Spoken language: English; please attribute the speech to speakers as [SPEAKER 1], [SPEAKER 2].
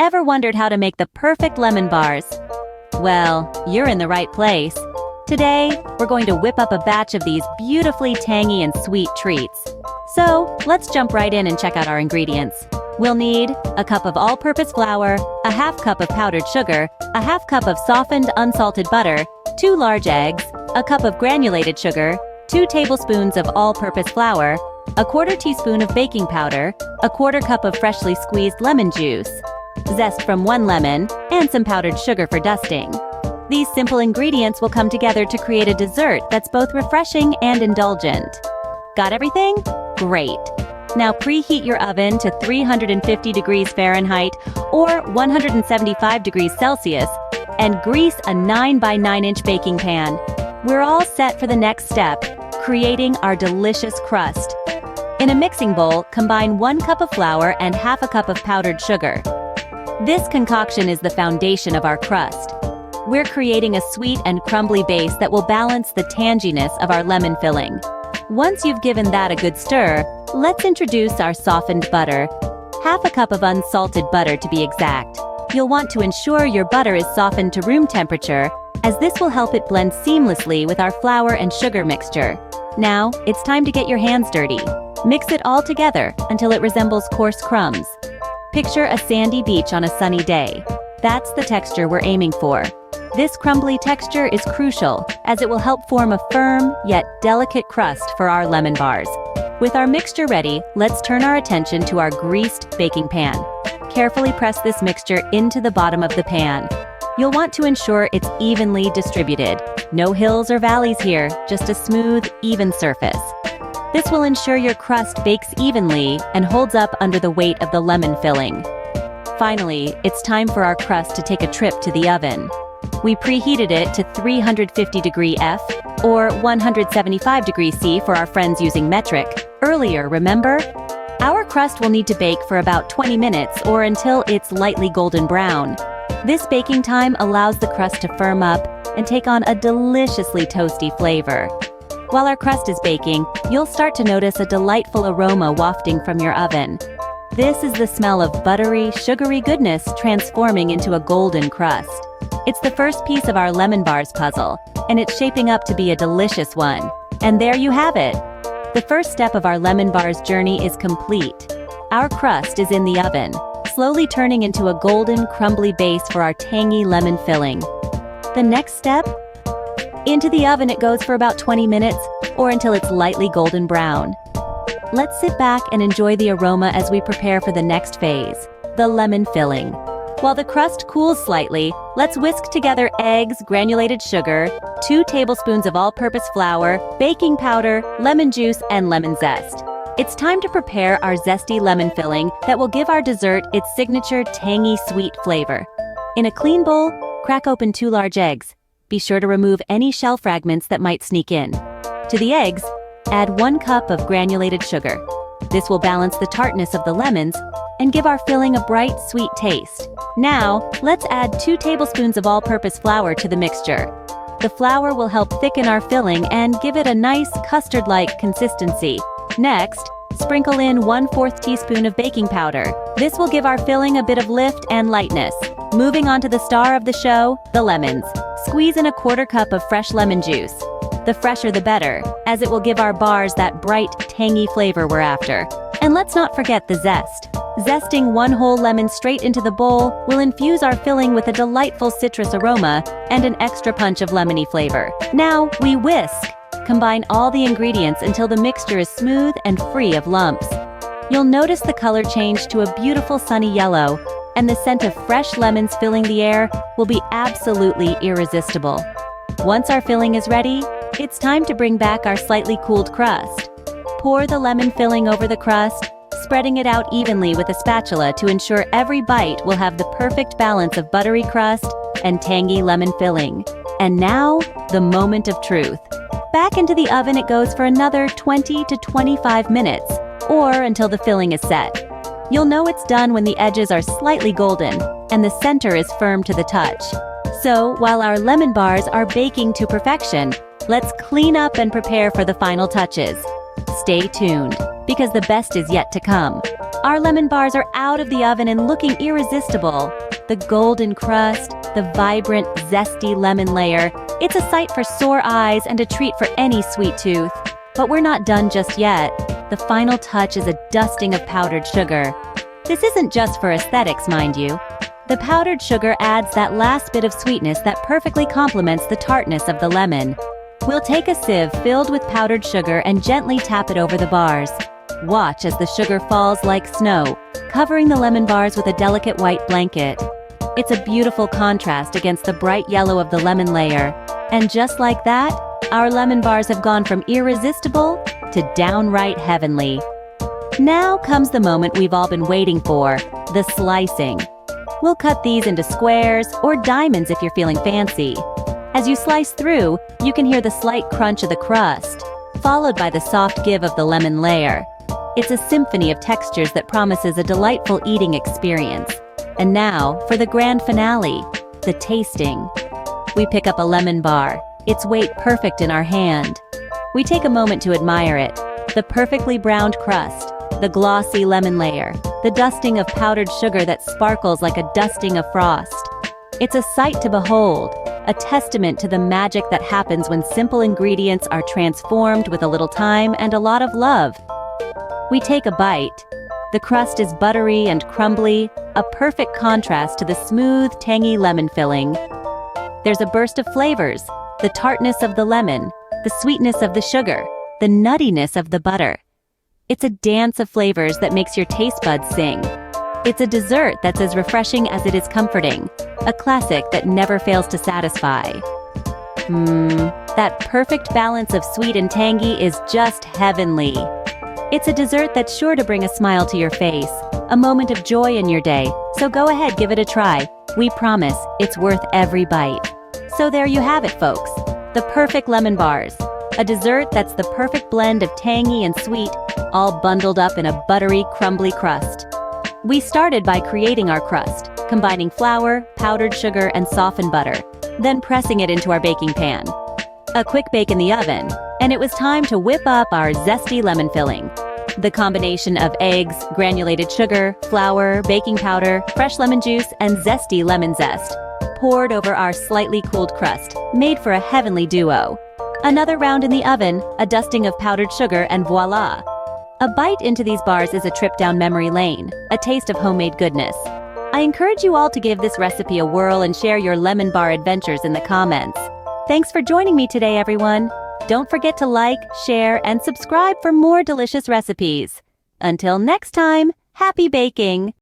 [SPEAKER 1] Ever wondered how to make the perfect lemon bars? Well, you're in the right place. Today, we're going to whip up a batch of these beautifully tangy and sweet treats. So, let's jump right in and check out our ingredients. We'll need a cup of all-purpose flour, a half cup of powdered sugar, a half cup of softened unsalted butter, 2 large eggs, a cup of granulated sugar, 2 tablespoons of all-purpose flour, a 1/4 teaspoon of baking powder, a 1/4 cup of freshly squeezed lemon juice, zest from 1 lemon, and some powdered sugar for dusting. These simple ingredients will come together to create a dessert that's both refreshing and indulgent. Got everything? Great! Now preheat your oven to 350 degrees Fahrenheit or 175 degrees Celsius and grease a 9 by 9 inch baking pan. We're all set for the next step, creating our delicious crust. In a mixing bowl, combine 1 cup of flour and half a cup of powdered sugar. This concoction is the foundation of our crust. We're creating a sweet and crumbly base that will balance the tanginess of our lemon filling. Once you've given that a good stir, let's introduce our softened butter. Half a cup of unsalted butter to be exact. You'll want to ensure your butter is softened to room temperature, as this will help it blend seamlessly with our flour and sugar mixture. Now, it's time to get your hands dirty. Mix it all together until it resembles coarse crumbs. Picture a sandy beach on a sunny day. That's the texture we're aiming for. This crumbly texture is crucial, as it will help form a firm, yet delicate crust for our lemon bars. With our mixture ready, let's turn our attention to our greased baking pan. Carefully press this mixture into the bottom of the pan. You'll want to ensure it's evenly distributed. No hills or valleys here, just a smooth, even surface. This will ensure your crust bakes evenly and holds up under the weight of the lemon filling. Finally, it's time for our crust to take a trip to the oven. We preheated it to 350 degree F or 175 degrees C for our friends using metric earlier, remember? Our crust will need to bake for about 20 minutes or until it's lightly golden brown. This baking time allows the crust to firm up and take on a deliciously toasty flavor. While our crust is baking, you'll start to notice a delightful aroma wafting from your oven. This is the smell of buttery, sugary goodness transforming into a golden crust. It's the first piece of our lemon bars puzzle, and it's shaping up to be a delicious one. And there you have it! The first step of our lemon bars journey is complete. Our crust is in the oven, slowly turning into a golden, crumbly base for our tangy lemon filling. The next step? Into the oven it goes for about 20 minutes, or until it's lightly golden brown. Let's sit back and enjoy the aroma as we prepare for the next phase, the lemon filling. While the crust cools slightly, let's whisk together eggs, granulated sugar, 2 tablespoons of all-purpose flour, baking powder, lemon juice, and lemon zest. It's time to prepare our zesty lemon filling that will give our dessert its signature tangy sweet flavor. In a clean bowl, crack open 2 large eggs. Be sure to remove any shell fragments that might sneak in. To the eggs, add 1 cup of granulated sugar. This will balance the tartness of the lemons and give our filling a bright, sweet taste. Now, let's add 2 tablespoons of all-purpose flour to the mixture. The flour will help thicken our filling and give it a nice custard-like consistency. Next, sprinkle in 1/4 teaspoon of baking powder. This will give our filling a bit of lift and lightness. Moving on to the star of the show, the lemons. Squeeze in a 1/4 cup of fresh lemon juice. The fresher the better, as it will give our bars that bright, tangy flavor we're after. And let's not forget the zest. Zesting 1 whole lemon straight into the bowl will infuse our filling with a delightful citrus aroma and an extra punch of lemony flavor. Now, we whisk. Combine all the ingredients until the mixture is smooth and free of lumps. You'll notice the color change to a beautiful sunny yellow, and the scent of fresh lemons filling the air will be absolutely irresistible. Once our filling is ready, it's time to bring back our slightly cooled crust. Pour the lemon filling over the crust, spreading it out evenly with a spatula to ensure every bite will have the perfect balance of buttery crust and tangy lemon filling. And now, the moment of truth. Back into the oven it goes for another 20 to 25 minutes, or until the filling is set. You'll know it's done when the edges are slightly golden, and the center is firm to the touch. So, while our lemon bars are baking to perfection, let's clean up and prepare for the final touches. Stay tuned, because the best is yet to come. Our lemon bars are out of the oven and looking irresistible. The golden crust, the vibrant, zesty lemon layer, it's a sight for sore eyes and a treat for any sweet tooth. But we're not done just yet. The final touch is a dusting of powdered sugar. This isn't just for aesthetics, mind you. The powdered sugar adds that last bit of sweetness that perfectly complements the tartness of the lemon. We'll take a sieve filled with powdered sugar and gently tap it over the bars. Watch as the sugar falls like snow, covering the lemon bars with a delicate white blanket. It's a beautiful contrast against the bright yellow of the lemon layer. And just like that, our lemon bars have gone from irresistible to downright heavenly. Now comes the moment we've all been waiting for, the slicing. We'll cut these into squares or diamonds if you're feeling fancy. As you slice through, you can hear the slight crunch of the crust, followed by the soft give of the lemon layer. It's a symphony of textures that promises a delightful eating experience. And now, for the grand finale, the tasting. We pick up a lemon bar, its weight perfect in our hand. We take a moment to admire it. The perfectly browned crust, the glossy lemon layer, the dusting of powdered sugar that sparkles like a dusting of frost. It's a sight to behold, a testament to the magic that happens when simple ingredients are transformed with a little time and a lot of love. We take a bite. The crust is buttery and crumbly, a perfect contrast to the smooth, tangy lemon filling. There's a burst of flavors, the tartness of the lemon, the sweetness of the sugar, the nuttiness of the butter. It's a dance of flavors that makes your taste buds sing. It's a dessert that's as refreshing as it is comforting, a classic that never fails to satisfy. That perfect balance of sweet and tangy is just heavenly. It's a dessert that's sure to bring a smile to your face, a moment of joy in your day, so go ahead, give it a try. We promise it's worth every bite. So there you have it, folks. The perfect lemon bars. A dessert that's the perfect blend of tangy and sweet, all bundled up in a buttery, crumbly crust. We started by creating our crust, combining flour, powdered sugar, and softened butter, then pressing it into our baking pan. A quick bake in the oven, and it was time to whip up our zesty lemon filling. The combination of eggs, granulated sugar, flour, baking powder, fresh lemon juice, and zesty lemon zest, poured over our slightly cooled crust, made for a heavenly duo. Another round in the oven, a dusting of powdered sugar, and voila! A bite into these bars is a trip down memory lane, a taste of homemade goodness. I encourage you all to give this recipe a whirl and share your lemon bar adventures in the comments. Thanks for joining me today, everyone. Don't forget to like, share, and subscribe for more delicious recipes. Until next time, happy baking!